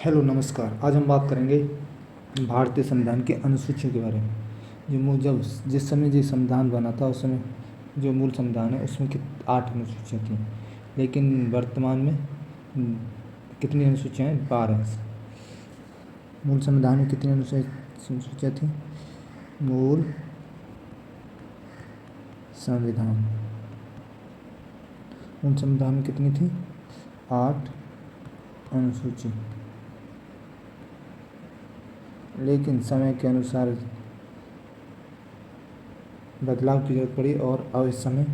Hello नमस्कार। आज हम बात करेंगे भारतीय संविधान की अनुसूचियों के बारे में। जब जिस समय जो संविधान बना था उस समय जो मूल संविधान है उसमें 8 अनुसूचियाँ थीं, लेकिन वर्तमान में कितनी अनुसूचियाँ हैं? 12। मूल संविधान में कितनी अनुसूचियाँ थीं? मूल संविधान में कितनी थी? 8 अनुसूची। लेकिन समय के अनुसार बदलाव की जरूरत पड़ी और अब इस समय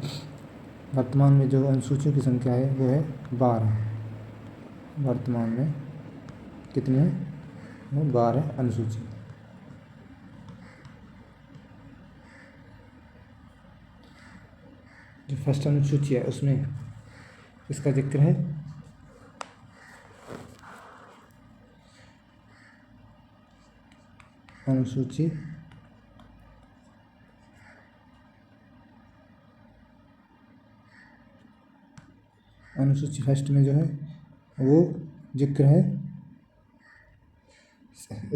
वर्तमान में जो अनुसूचियों की संख्या है वो है 12। वर्तमान में कितनी है? वो 12 अनुसूची। जो फर्स्ट अनुसूची है उसमें इसका जिक्र है अनुसूची फर्स्ट में जो है वो जिक्र है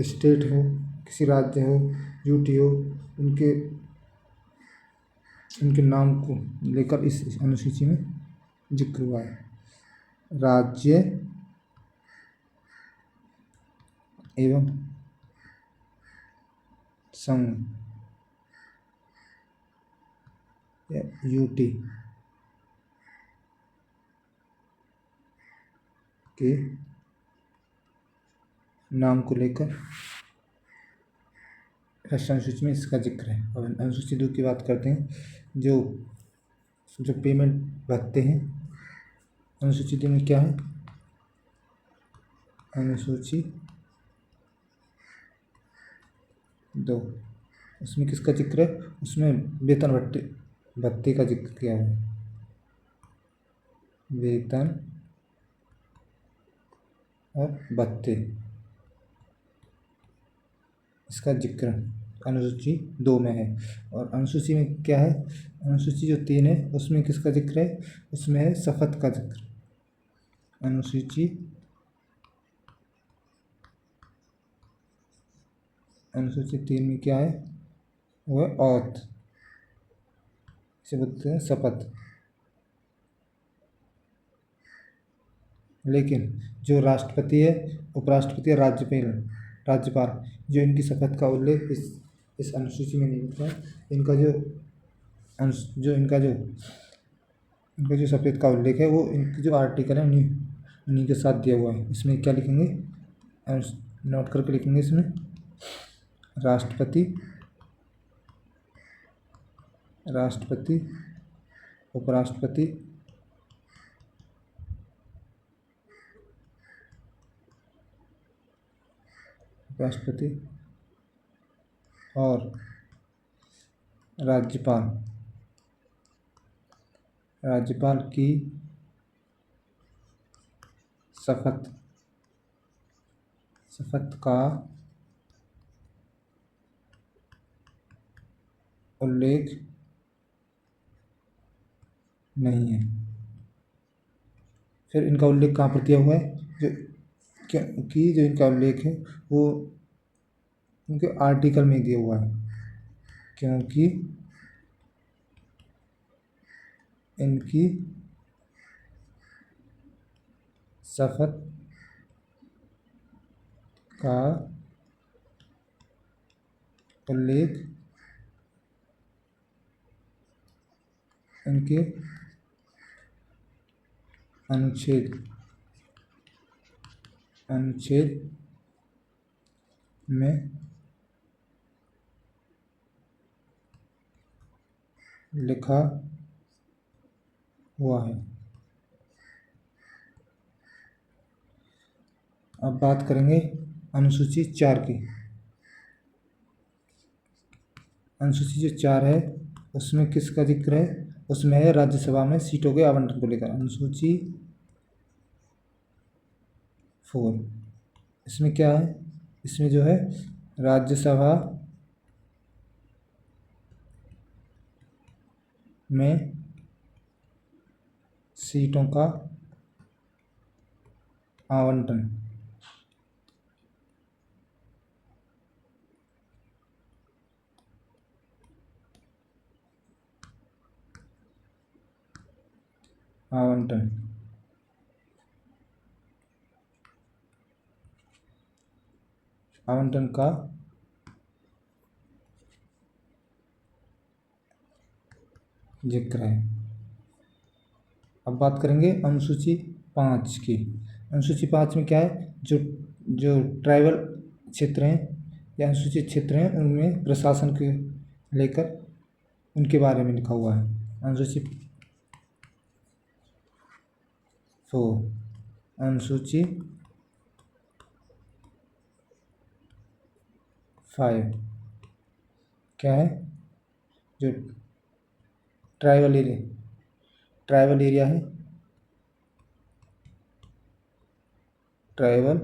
स्टेट हो, किसी राज्य हो, यूटी हो, उनके नाम को लेकर इस अनुसूची में जिक्र हुआ है। राज्य एवं संघ या यूटी के नाम को लेकर फर्स्ट अनुसूची में इसका जिक्र है। और अनुसूची 2 की बात करते हैं, जो पेमेंट भरते हैं। अनुसूची 2 में क्या है? अनुसूची 2 उसमें किसका जिक्र है? उसमें वेतन भत्ते का जिक्र किया है। वेतन और भत्ते, इसका जिक्र अनुसूची 2 में है। और अनुसूची में क्या है? अनुसूची जो 3 है उसमें किसका जिक्र है? उसमें है शपथ का जिक्र। अनुसूची 3 में क्या है? वो है औथ, इसे बोलते हैं शपथ। लेकिन जो राष्ट्रपति है, उपराष्ट्रपति या राज्यपाल, जो इनकी शपथ का उल्लेख इस अनुसूची में नहीं होता है। इनका जो शपथ का उल्लेख है वो इनके जो आर्टिकल है उन्हीं के साथ दिया हुआ है। इसमें क्या लिखेंगे? नोट करके लिखेंगे इसमें राष्ट्रपति, उपराष्ट्रपति, और राज्यपाल की शपथ का उल्लेख नहीं है। फिर इनका उल्लेख कहाँ पर किया हुआ है? जो इनका उल्लेख है वो उनके आर्टिकल में दिया हुआ है, क्योंकि इनकी शपथ का उल्लेख इनके अनुच्छेद में लिखा हुआ है। अब बात करेंगे अनुसूची 4 की। अनुसूची जो 4 है उसमें किसका जिक्र है? उसमें है राज्यसभा में सीटों के आवंटन को लेकर। अनुसूची 4 इसमें क्या है? इसमें जो है राज्यसभा में सीटों का आवंटन आवंटन, आवंटन का जिक्र है। अब बात करेंगे अनुसूची 5 की। अनुसूची 5 में क्या है, जो जो ट्राइबल क्षेत्र हैं या अनुसूचित क्षेत्र हैं उनमें प्रशासन के लेकर उनके बारे में लिखा हुआ है। अनुसूची 5 क्या है, जो ट्राइबल एरिया है, ट्राइबल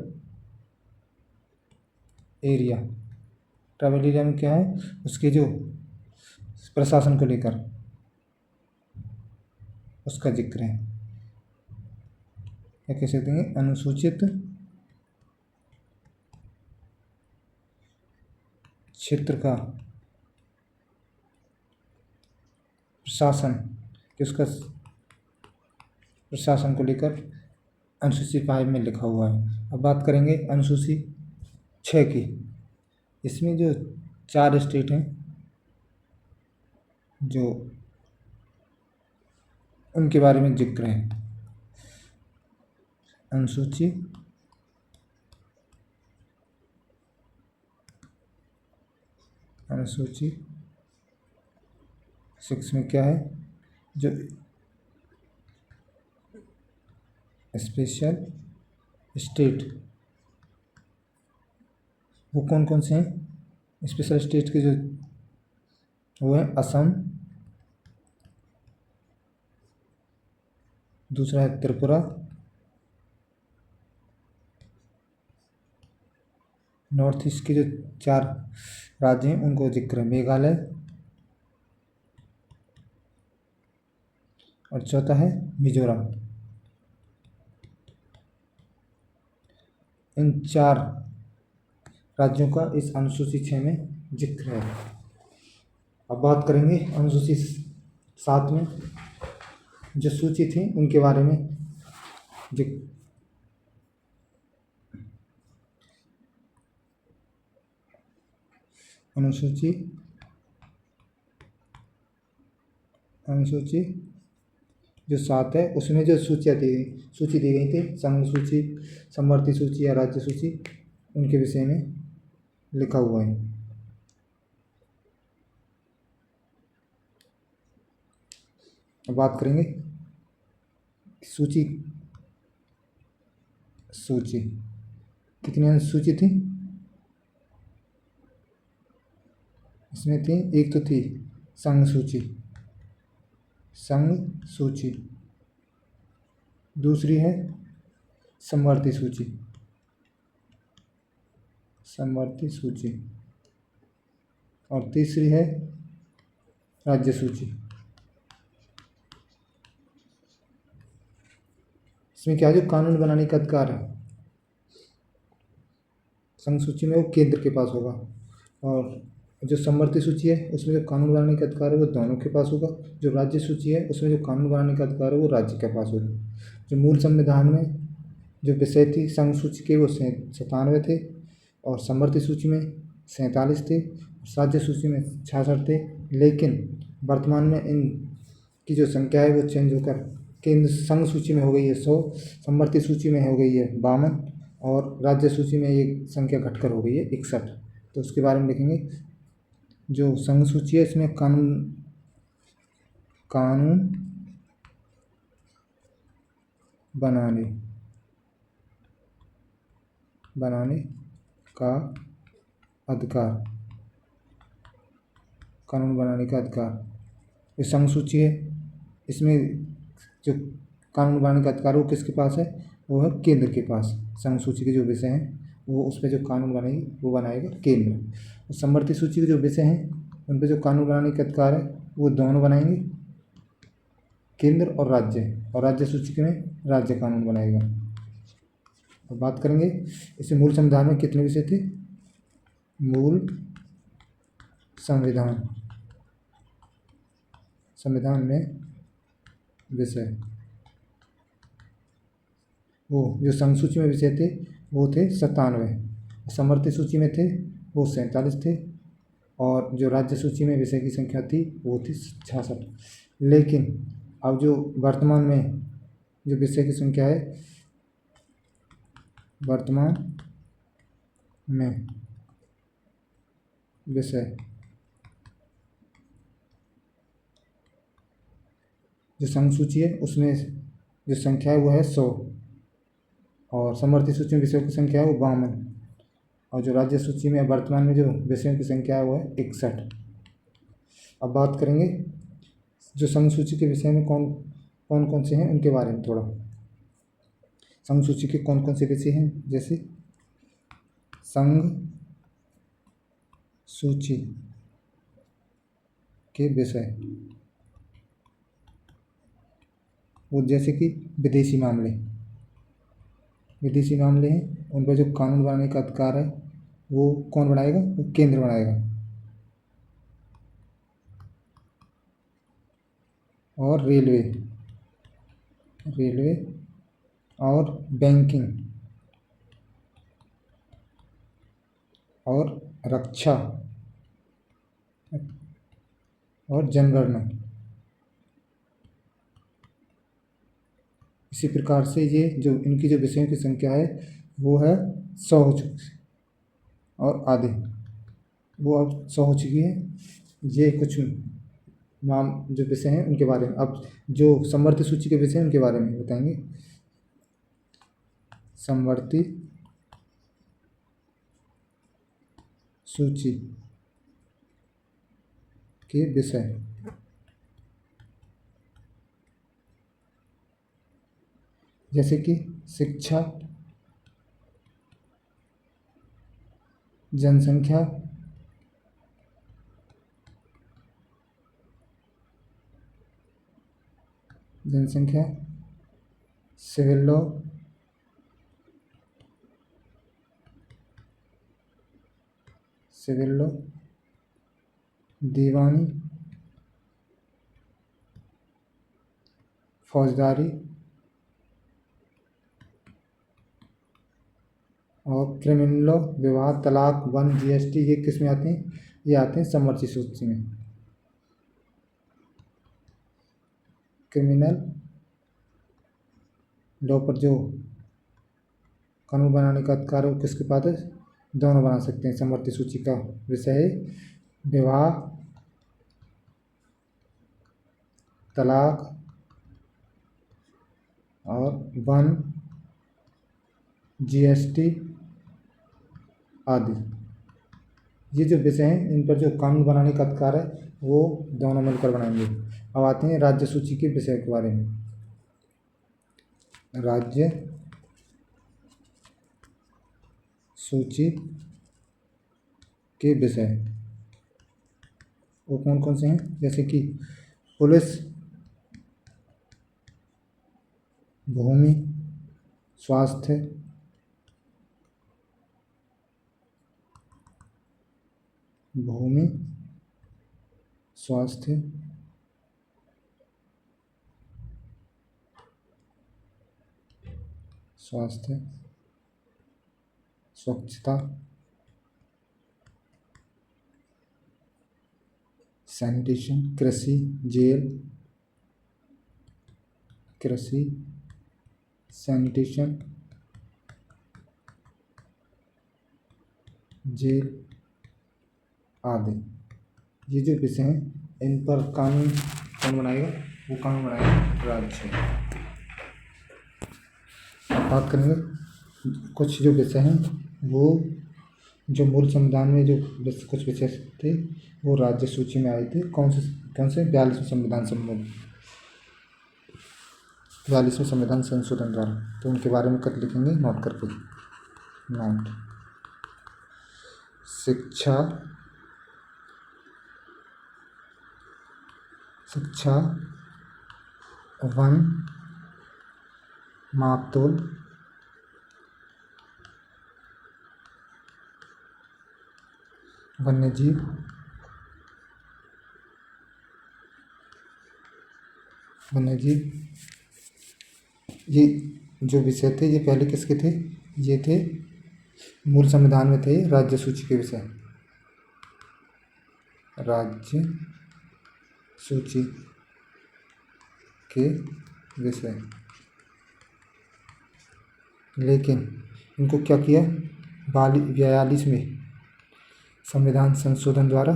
एरिया में क्या है, उसके जो प्रशासन को लेकर उसका जिक्र है। क्या कह सकते हैं, अनुसूचित क्षेत्र का प्रशासन, किसका प्रशासन को लेकर अनुसूची 5 में लिखा हुआ है। अब बात करेंगे अनुसूची 6 की। इसमें जो 4 स्टेट हैं जो उनके बारे में जिक्र है। अनुसूची 6 में क्या है, जो स्पेशल स्टेट, वो कौन कौन से हैं स्पेशल स्टेट के, जो वो है असम, दूसरा है त्रिपुरा, नॉर्थ ईस्ट के जो 4 राज्य हैं उनको जिक्र है, मेघालय, और चौथा है मिजोरम। इन 4 राज्यों का इस अनुसूची 6 में जिक्र है। अब बात करेंगे अनुसूची 7 में जो सूची थी उनके बारे में अनुसूची जो 7 है उसमें जो सूची दी गई थी, संघ सूची, समवर्ती सूची या राज्य सूची, उनके विषय में लिखा हुआ है। अब बात करेंगे सूची कितनी अनुसूची थी, इसमें थी, एक तो थी संघ सूची, दूसरी है समवर्ती सूची, और तीसरी है राज्य सूची। इसमें क्या, जो कानून बनाने का अधिकार है संघ सूची में वो केंद्र के पास होगा, और जो समवर्ती सूची है उसमें जो कानून बनाने का अधिकार है वो दोनों के पास होगा। जो राज्य सूची है उसमें जो कानून बनाने का अधिकार है वो राज्य के पास होगा। जो मूल संविधान में जो विषय थी संघ सूची के वो 97 थे, और समवर्ती सूची में 47 थे, राज्य सूची में 66 थे। लेकिन वर्तमान में इन की जो संख्या है वो चेंज होकर केंद्र संघ सूची में हो गई है 100, समवर्ती सूची में हो गई है 52, और राज्य सूची में ये संख्या घटकर हो गई है 61। तो उसके बारे में लिखेंगे। जो संघ सूची है इसमें कानून बनाने का अधिकार, कानून बनाने का अधिकार, ये संघ सूची है, इसमें जो कानून बनाने का अधिकार वो किसके पास है, वो है केंद्र के पास। संघ सूची के जो विषय हैं वो उस पर जो कानून बनेगी वो बनाएगा केंद्र। और समवर्ती सूची के जो विषय हैं उन पर जो कानून बनाने का अधिकार है वो दोनों बनाएंगे, केंद्र और राज्य सूची में राज्य कानून बनाएगा। अब बात करेंगे इसमें मूल संविधान में कितने विषय थे। मूल संविधान में विषय वो जो संघ सूची में विषय थे वो थे 97, समवर्ती सूची में थे वो 47 थे, और जो राज्य सूची में विषय की संख्या थी वो थी 66। लेकिन अब जो वर्तमान में जो विषय की संख्या है, वर्तमान में विषय जो संघ सूची है उसमें जो संख्या है वो है 100, और समवर्ती सूची में विषयों की संख्या है वो 52, और जो राज्य सूची में वर्तमान में जो विषयों की संख्या है वो है 61। अब बात करेंगे जो संघ सूची के विषय में कौन कौन कौन से हैं उनके बारे में थोड़ा। संघ सूची के कौन कौन से विषय हैं, जैसे संघ सूची के विषय वो जैसे कि विदेशी मामले हैं, उन पर जो कानून बनाने का अधिकार है वो कौन बनाएगा, वो केंद्र बनाएगा। और रेलवे और बैंकिंग और रक्षा और जनगणना। इसी प्रकार से ये जो इनकी जो विषयों की संख्या है वो है 100 हो चुकी, और आधे वो अब 100 हो चुकी है। ये कुछ नाम जो विषय हैं उनके बारे में। अब जो समवर्ती सूची के विषय हैं उनके बारे में बताएंगे। समवर्ती सूची के विषय जैसे कि शिक्षा, जनसंख्या, सिविल लॉ, दीवानी, फौजदारी और क्रिमिनल लॉ, विवाह, तलाक, वन, जीएसटी, ये किस में आते हैं, ये आते हैं समवर्ती सूची में। क्रिमिनल लॉ पर जो कानून बनाने का अधिकार है वो किसके पास है, दोनों बना सकते हैं। समवर्ती सूची का विषय है विवाह, तलाक और वन, जीएसटी आदि। ये जो विषय हैं इन पर जो कानून बनाने का अधिकार है वो दोनों मिलकर बनाएंगे। अब आते हैं राज्य सूची के विषय के बारे में। राज्य सूची के विषय वो कौन कौन से हैं, जैसे कि पुलिस, भूमि, स्वास्थ्य, स्वच्छता, सैनिटेशन, कृषि, सैनिटेशन, जेल आदि। ये जो विषय हैं इन पर कानून कौन बनाएगा, वो कानून बनाएगा राज्य। अब बात करेंगे कुछ जो विषय हैं वो जो मूल संविधान में जो कुछ विषय थे वो राज्य सूची में आए थे। कौन से 42वें संविधान संशोधन द्वारा। तो उनके बारे में कर लिखेंगे नोट करके। नोट, शिक्षा, वन, मातोल, वन्यजीव, ये जो विषय थे ये पहले किसके थे, ये थे मूल संविधान में थे राज्य सूची के विषय, राज्य सूची के विषय। लेकिन इनको क्या किया, 42 में संविधान संशोधन द्वारा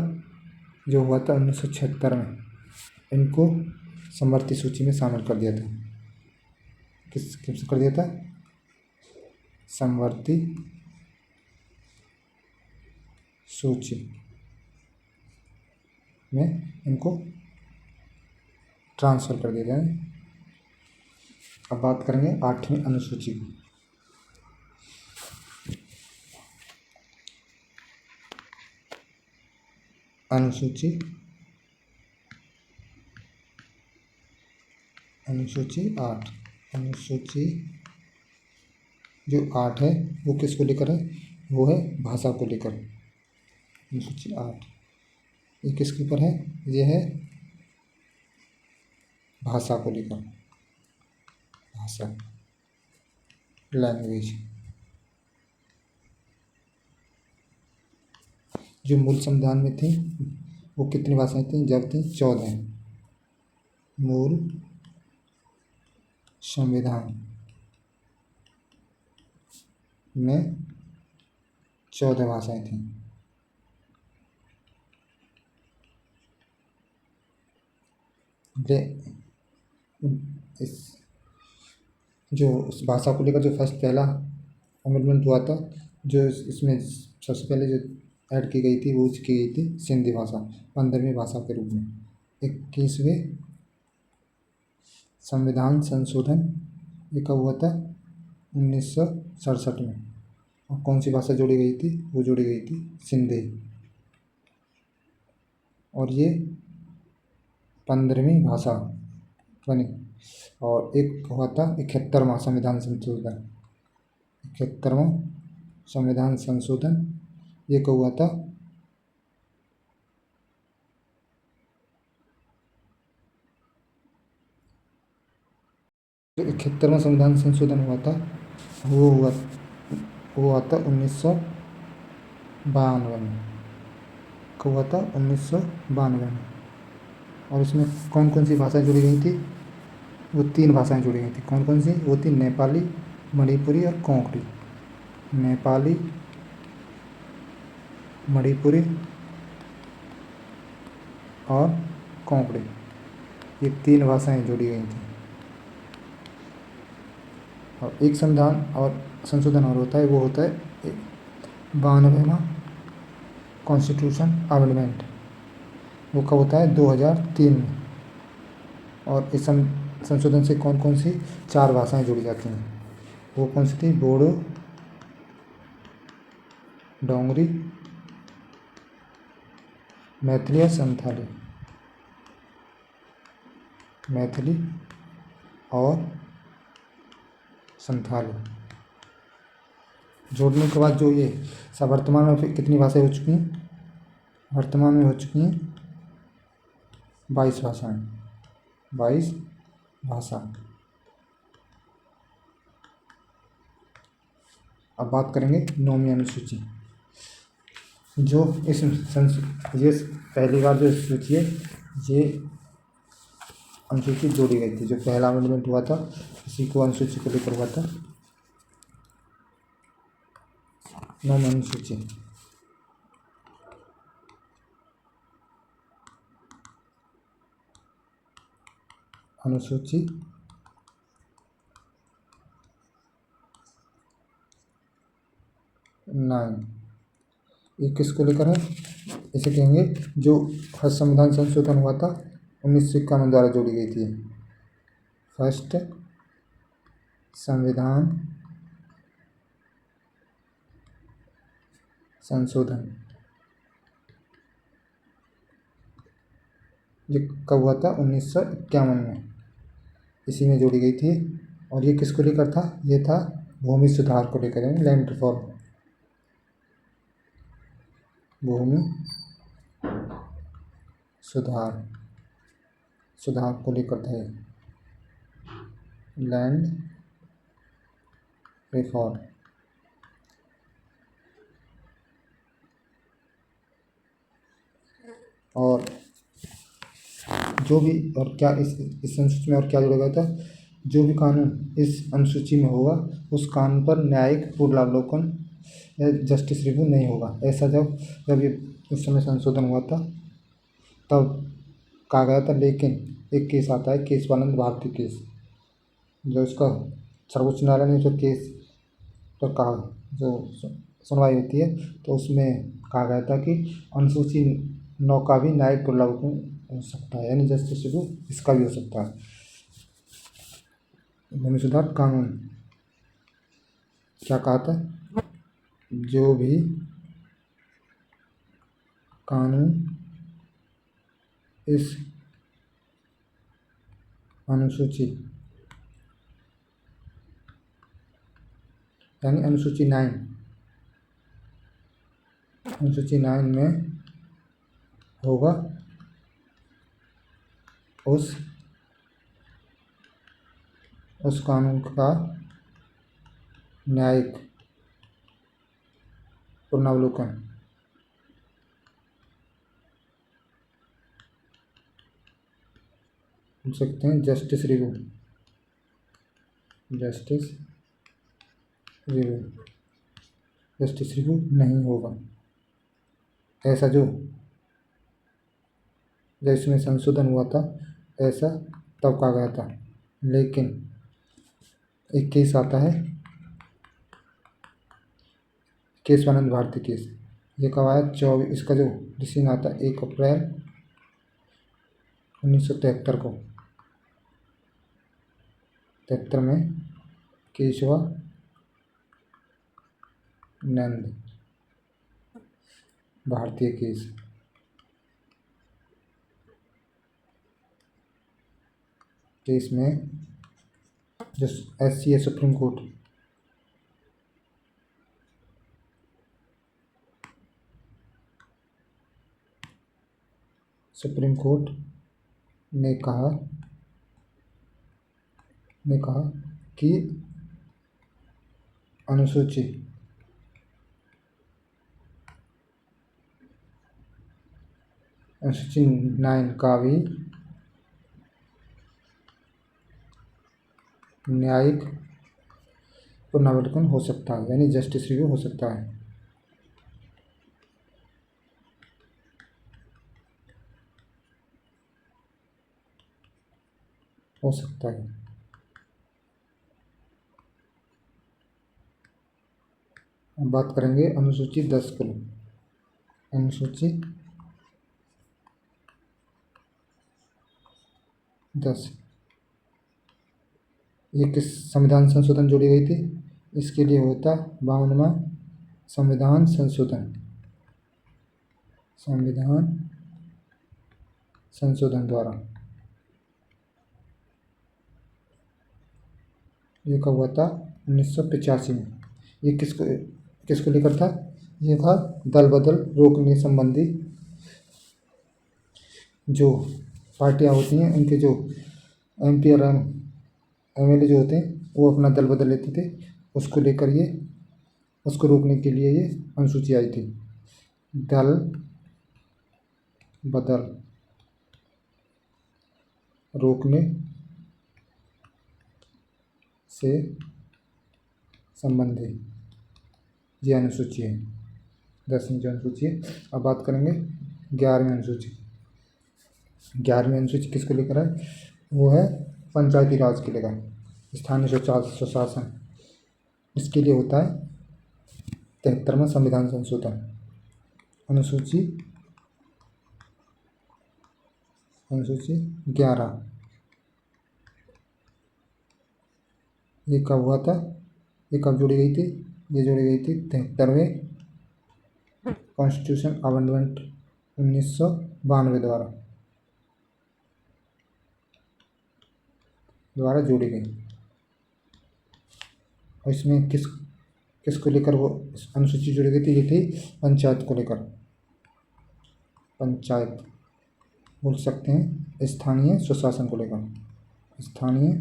जो हुआ था 1976 में, इनको समवर्ती सूची में शामिल कर दिया था। किस कर दिया था, समवर्ती सूची में इनको ट्रांसफ़र कर दिया जाए। अब बात करेंगे 8वीं अनुसूची की। अनुसूची 8, अनुसूची जो 8 है वो किसको लेकर है, वो है भाषा को लेकर। अनुसूची 8 ये किसके ऊपर है, ये है भाषा को लेकर, भाषा, लैंग्वेज। जो मूल संविधान में थी वो कितनी भाषाएं थी, जब थी 14। मूल संविधान में 14 भाषाएं थी। इस जो उस भाषा को लेकर जो पहला अमेंडमेंट हुआ था, जो इसमें सबसे पहले जो ऐड की गई थी वो की गई थी सिंधी भाषा 15वीं भाषा के रूप में। 21वें संविधान संशोधन ये कब हुआ था, 1967 में। और कौन सी भाषा जोड़ी गई थी, वो जोड़ी गई थी सिंधी। और ये 15वीं भाषा बनी। और एक हुआ था 71वां संविधान संशोधन, 71वां संविधान संशोधन ये कब हुआ था, जो 71वां संविधान संशोधन हुआ था वो हुआ था 1992 में। कब हुआ था, 1992 में। और इसमें कौन कौन सी भाषाएं जुड़ी गई थी, वो 3 भाषाएं जुड़ी गई थी। कौन कौन सी, वो थी नेपाली, मणिपुरी और कोंकणी। नेपाली, मणिपुरी और कोंकणी, ये 3 भाषाएं जुड़ी गई थी। और एक संविधान और संशोधन और होता है, वो होता है 92वां कॉन्स्टिट्यूशन अमेंडमेंट। वो कब होता है, 2003 में। और इस संशोधन से कौन कौन सी 4 भाषाएं जुड़ी जाती हैं, वो कौन सी थी, बोडो, डोंगरी, मैथिली और संथाली। मैथिली और संथाली जोड़ने के बाद जो ये सब वर्तमान में फिर कितनी भाषाएं हो चुकी हैं, वर्तमान में हो चुकी हैं 22 भाषाएं, 22 भाषा। अब बात करेंगे 9वीं अनुसूची। जो ये पहली बार जो सूची है, ये अनुसूची जोड़ी गई थी। जो पहला अमेंडमेंट हुआ था इसी को अनुसूची को लेकर हुआ था। 9वीं अनुसूची, अनुसूची 9 ये किसको लेकर है, इसे कहेंगे जो फर्स्ट संविधान संशोधन हुआ था 1951 द्वारा जोड़ी गई थी। फर्स्ट संविधान संशोधन ये कब हुआ था, 1951 में, इसी में जोड़ी गई थी। और ये किसको लेकर था, ये था भूमि सुधार को लेकर, यानी लैंड रिफॉर्म, भूमि सुधार को लेकर था, लैंड रिफॉर्म। और जो भी और क्या इस अनुसूची में और क्या जोड़ा गया था, जो भी कानून इस अनुसूची में होगा उस कानून पर न्यायिक पुनरावलोकन या जस्टिस रिव्यू नहीं होगा। ऐसा जब जब ये उस समय संशोधन हुआ था तब कहा गया था। लेकिन एक केस आता है केशवानंद भारती केस, जो इसका सर्वोच्च न्यायालय ने जो केस पर कहा, जो सुनवाई होती है, तो उसमें कहा गया था कि अनुसूची 9 का भी न्यायिक पुनरावलोकन हो सकता है, यानी जस्टिस रिव्यू इसका भी हो सकता है। भूमि सुधार कानून क्या कहा था, जो भी कानून इस अनुसूची यानी अनुसूची 9 में होगा उस कानून का न्यायिक पुनरावलोकन बोल सकते हैं जस्टिस रिव्यू नहीं होगा। ऐसा जब इसमें संशोधन हुआ था ऐसा तब कहा गया था। लेकिन एक केस आता है केशवानंद भारती केस, ये कब आया 24, इसका जो डिसीजन आता है 1 अप्रैल 1973 को। 73 में केशवानंद भारतीय केस में जो SCA सुप्रीम कोर्ट ने कहा कि अनुसूची 9 का भी न्यायिक पुनरावलोकन हो सकता है, यानी जस्टिस रिव्यू हो सकता है। अब बात करेंगे अनुसूची 10 को। अनुसूची 10 ये किस संविधान संशोधन जोड़ी गई थी, इसके लिए होता 52वां संविधान संशोधन द्वारा। ये कब हुआ था 1985 में। ये किसको लेकर था, ये था दल बदल रोकने संबंधी। जो पार्टियां होती हैं उनके जो MP और MLA जो होते हैं वो अपना दल बदल लेते थे, उसको रोकने के लिए ये अनुसूची आई थी। दल बदल रोकने से संबंधी ये अनुसूची है, 10वीं जो अनुसूची है। अब बात करेंगे 11वीं अनुसूची। 11वीं अनुसूची किसको लेकर है, वो है पंचायती राज के लेकर, स्थानीय स्वशासन। इसके लिए होता है 73वां संविधान संशोधन। अनुसूची 11 ये कब हुआ था, ये कब जोड़ी गई थी, ये जोड़ी गई थी 73वें कॉन्स्टिट्यूशन अमेंडमेंट 1992 द्वारा जोड़ी गई। और इसमें किसको लेकर वो अनुसूची जोड़ी गई थी, ये थी पंचायत को लेकर। पंचायत बोल सकते हैं स्थानीय स्वशासन को लेकर, स्थानीय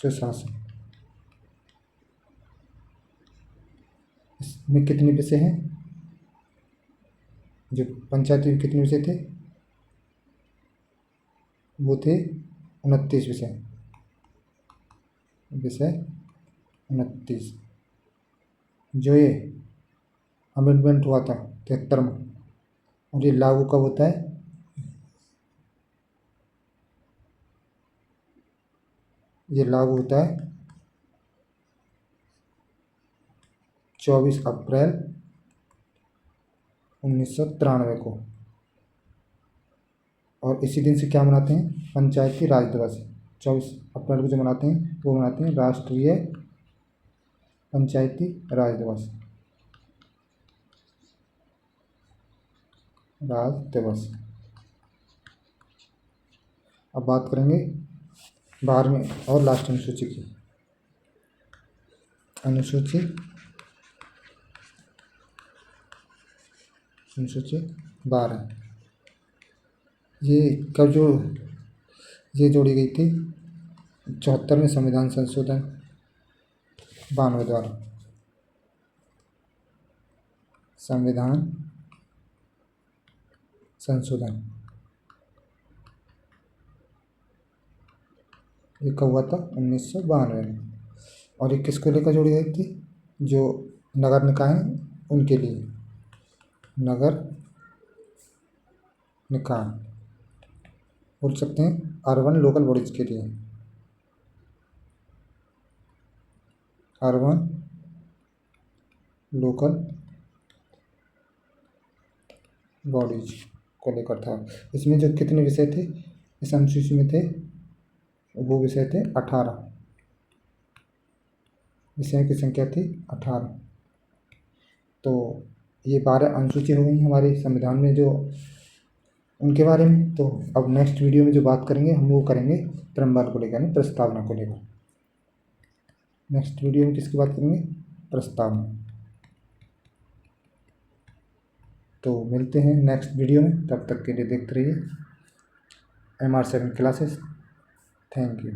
सुशासन। इसमें कितने विषय हैं? जो पंचायती में कितने विषय थे? वो थे 29 विषय। 29। जो ये अमेंडमेंट हुआ था 73 में, और ये लागू कब होता है? ये लागू होता है 24 अप्रैल 1993 को। और इसी दिन से क्या मनाते हैं? पंचायती राज दिवस। 24 अप्रैल को जो मनाते हैं वो मनाते हैं राष्ट्रीय पंचायती राज दिवस। राज दिवस। अब बात करेंगे 12वीं और लास्ट अनुसूची की। अनुसूची 12। ये कब ये जोड़ी गई थी? 74वें संविधान संशोधन 92 द्वारा। संविधान संशोधन ये कब हुआ था? 1992 में। और ये किसको लेकर जोड़ी गई थी? जो नगर निकाय हैं उनके लिए। नगर निकाय बोल सकते हैं, अर्बन लोकल बॉडीज के लिए। अर्बन लोकल बॉडीज को लेकर था। इसमें जो कितने विषय थे इस अनुसूची में थे? वो विषय थे 18। विषयों की संख्या थी 18। तो ये 12 अनुसूची हो गई हमारे संविधान में जो उनके बारे में। तो अब नेक्स्ट वीडियो में जो बात करेंगे हम वो करेंगे प्रेमवाल को लेकर, यानी प्रस्तावना को लेकर। नेक्स्ट वीडियो में किसकी बात करेंगे? प्रस्तावना। तो मिलते हैं नेक्स्ट वीडियो में, तब तक के लिए देखते रहिए MR7 क्लासेस। Thank you.